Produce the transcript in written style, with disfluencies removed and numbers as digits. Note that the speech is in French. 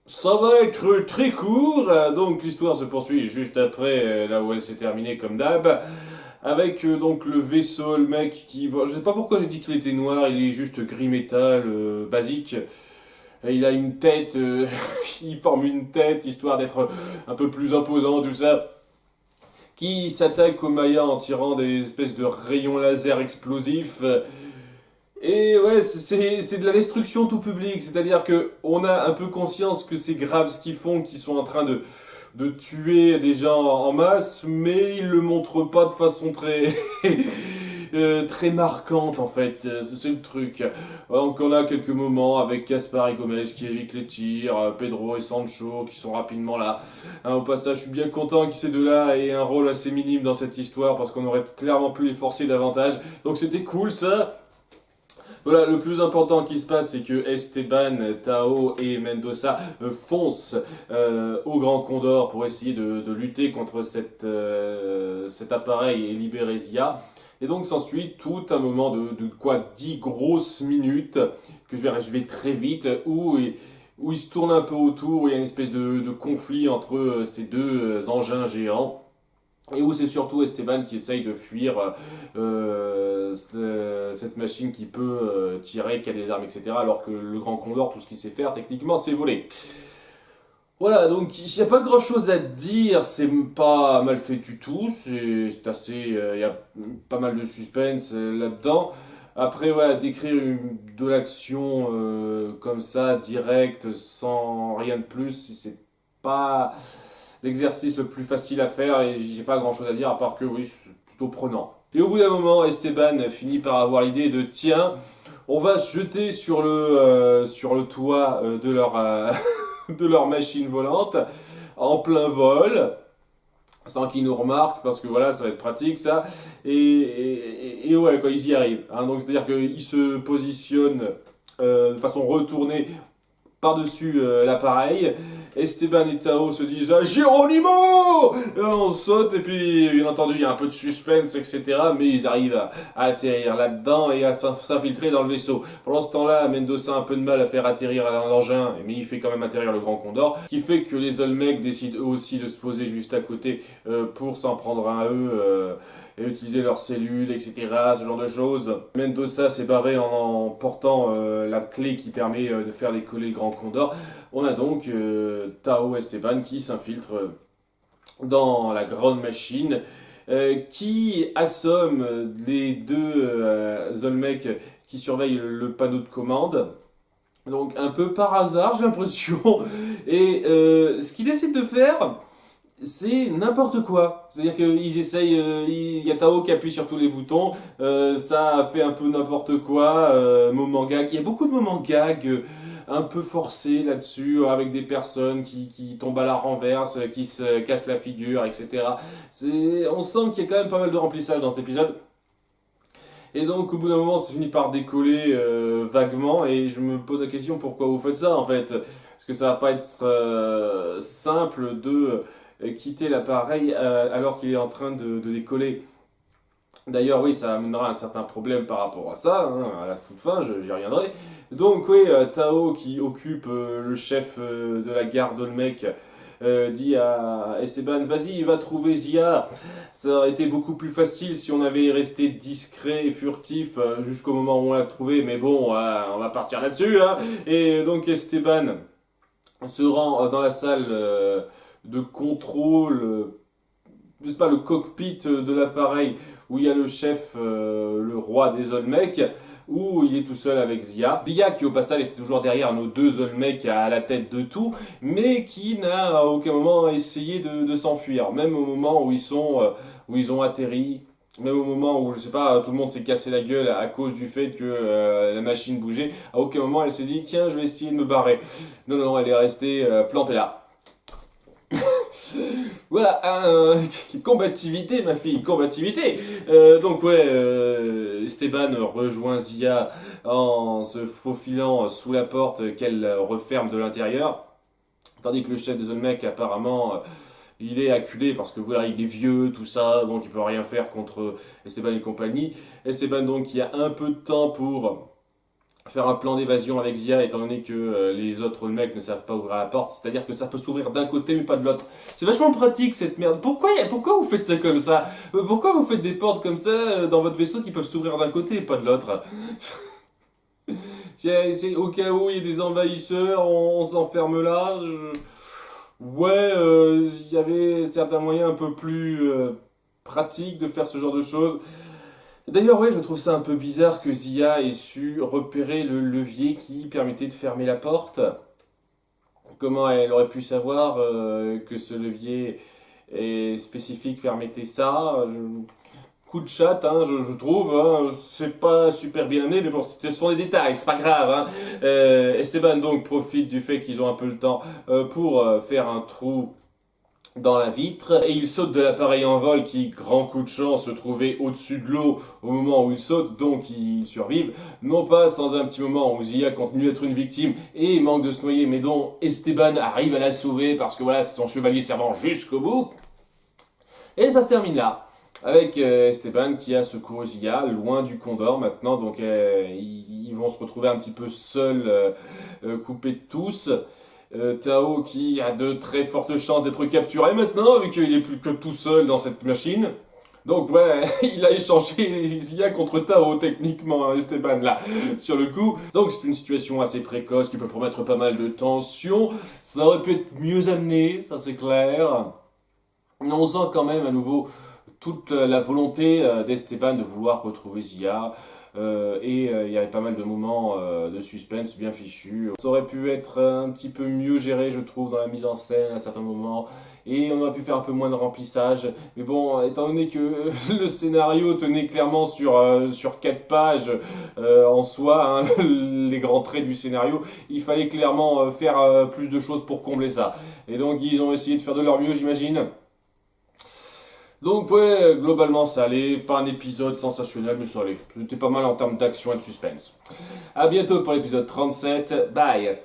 Ça va être très court, donc l'histoire se poursuit juste après, là où elle s'est terminée comme d'hab, avec donc le vaisseau, le mec qui... Bon, je sais pas pourquoi j'ai dit qu'il était noir, il est juste gris métal, basique. Et il a une tête, il forme une tête, histoire d'être un peu plus imposant, tout ça, qui s'attaque aux Mayas en tirant des espèces de rayons laser explosifs. Et ouais, c'est de la destruction tout public, c'est-à-dire que on a un peu conscience que c'est grave ce qu'ils font, qu'ils sont en train de tuer des gens en masse, mais ils le montrent pas de façon très très marquante en fait. C'est le truc. Donc on a quelques moments avec Gaspard et Gomez qui évitent les tirs, Pedro et Sancho qui sont rapidement là. Hein, au passage, je suis bien content que ces deux-là aient un rôle assez minime dans cette histoire parce qu'on aurait clairement pu les forcer davantage. Donc c'était cool ça. Voilà, le plus important qui se passe, c'est que Esteban, Tao et Mendoza foncent au Grand Condor pour essayer de lutter contre cet appareil et libérer Zia. Et donc s'ensuit tout un moment de quoi 10 grosses minutes que je vais très vite où il se tourne un peu autour, où il y a une espèce de conflit entre ces deux engins géants. Et où c'est surtout Esteban qui essaye de fuir cette machine qui peut tirer, qui a des armes, etc. Alors que le Grand Condor, tout ce qu'il sait faire, techniquement, c'est voler. Voilà, donc il n'y a pas grand chose à dire, c'est pas mal fait du tout, c'est assez. Il y a pas mal de suspense là-dedans. Après, ouais, décrire de l'action comme ça, direct, sans rien de plus, c'est pas l'exercice le plus facile à faire et j'ai pas grand chose à dire à part que oui, c'est plutôt prenant. Et au bout d'un moment, Esteban finit par avoir l'idée de tiens, on va se jeter sur le toit de leur machine volante en plein vol sans qu'ils nous remarquent parce que voilà ça va être pratique ça et ouais quoi ils y arrivent hein. Donc c'est à dire qu'ils se positionnent de façon retournée par-dessus l'appareil. Esteban et Tao se disent ah, Geronimo et on saute et puis bien entendu il y a un peu de suspense etc. Mais ils arrivent à atterrir là-dedans et à s'infiltrer dans le vaisseau. Pendant ce temps-là, Mendoza a un peu de mal à faire atterrir l'engin mais il fait quand même atterrir le Grand Condor. Ce qui fait que les Olmecs décident eux aussi de se poser juste à côté pour s'en prendre à eux. Et utiliser leurs cellules, etc., ce genre de choses. Mendoza s'est barré en portant la clé qui permet de faire décoller le Grand Condor. On a donc Tao Esteban qui s'infiltre dans la grande machine, qui assomme les deux Olmecs qui surveillent le panneau de commande. Donc un peu par hasard, j'ai l'impression. Et ce qu'ils décident de faire, c'est n'importe quoi. C'est-à-dire qu'ils essayent, il y a Tao qui appuie sur tous les boutons, ça fait un peu n'importe quoi, moment gag. Il y a beaucoup de moments gag un peu forcés là-dessus, avec des personnes qui tombent à la renverse, qui se cassent la figure, etc. On sent qu'il y a quand même pas mal de remplissage dans cet épisode. Et donc au bout d'un moment, ça finit par décoller vaguement, et je me pose la question pourquoi vous faites ça en fait. Parce que ça va pas être simple de quitter l'appareil alors qu'il est en train de décoller. D'ailleurs, oui, ça amènera un certain problème par rapport à ça, hein, à la toute fin, j'y reviendrai. Donc, oui, Tao, qui occupe le chef de la garde Olmec, dit à Esteban, vas-y, va trouver Zia. Ça aurait été beaucoup plus facile si on avait resté discret et furtif jusqu'au moment où on l'a trouvé, mais bon, on va partir là-dessus, hein. Et donc, Esteban se rend dans la salle de contrôle, je sais pas, le cockpit de l'appareil où il y a le chef, le roi des Olmecs, où il est tout seul avec Zia. Zia qui au passage était toujours derrière nos deux Olmecs à la tête de tout, mais qui n'a à aucun moment essayé de s'enfuir, même au moment où où ils ont atterri. Même au moment où, je sais pas, tout le monde s'est cassé la gueule à cause du fait que la machine bougeait, à aucun moment elle s'est dit, tiens, je vais essayer de me barrer. Non, non, elle est restée plantée là. Voilà, combativité, ma fille, combativité. Donc ouais, Esteban rejoint Zia en se faufilant sous la porte qu'elle referme de l'intérieur, tandis que le chef des Olmecs apparemment il est acculé parce que voilà, il est vieux, tout ça, donc il peut rien faire contre Esteban et compagnie. Esteban donc qui a un peu de temps pour faire un plan d'évasion avec Zia, étant donné que les autres mecs ne savent pas ouvrir la porte. C'est-à-dire que ça peut s'ouvrir d'un côté mais pas de l'autre. C'est vachement pratique cette merde. Pourquoi vous faites ça comme ça? Pourquoi vous faites des portes comme ça dans votre vaisseau qui peuvent s'ouvrir d'un côté et pas de l'autre? C'est au cas où il y a des envahisseurs, on s'enferme là. Ouais, il y avait certains moyens un peu plus pratiques de faire ce genre de choses. D'ailleurs, ouais, je trouve ça un peu bizarre que Zia ait su repérer le levier qui permettait de fermer la porte. Comment elle aurait pu savoir que ce levier spécifique permettait ça? Coup de chat, hein, je trouve. Hein, c'est pas super bien amené, mais bon, ce sont des détails, c'est pas grave. Hein. Esteban donc profite du fait qu'ils ont un peu le temps pour faire un trou dans la vitre et il saute de l'appareil en vol qui, grand coup de chance, se trouvait au-dessus de l'eau au moment où il saute, donc ils survivent. Non pas sans un petit moment où Zia continue d'être une victime et manque de se noyer, mais dont Esteban arrive à la sauver parce que voilà, c'est son chevalier servant jusqu'au bout. Et ça se termine là. Avec Esteban qui a secouru Zia, loin du Condor maintenant, donc ils vont se retrouver un petit peu seuls, coupés de tous. Tao qui a de très fortes chances d'être capturé maintenant, vu qu'il est plus que tout seul dans cette machine. Donc ouais, il a échangé Zia contre Tao techniquement, hein, Esteban là, sur le coup. Donc c'est une situation assez précoce qui peut promettre pas mal de tension. Ça aurait pu être mieux amené, ça c'est clair. Mais on sent quand même à nouveau toute la volonté d'Esteban de vouloir retrouver Zia. Il y avait pas mal de moments de suspense bien fichus. Ça aurait pu être un petit peu mieux géré, je trouve, dans la mise en scène à certains moments. Et on aurait pu faire un peu moins de remplissage. Mais bon, étant donné que le scénario tenait clairement sur 4 pages en soi, hein, les grands traits du scénario, il fallait clairement faire plus de choses pour combler ça. Et donc ils ont essayé de faire de leur mieux, j'imagine. Donc ouais, globalement ça allait, pas un épisode sensationnel, mais ça allait. C'était pas mal en termes d'action et de suspense. A bientôt pour l'épisode 37, bye.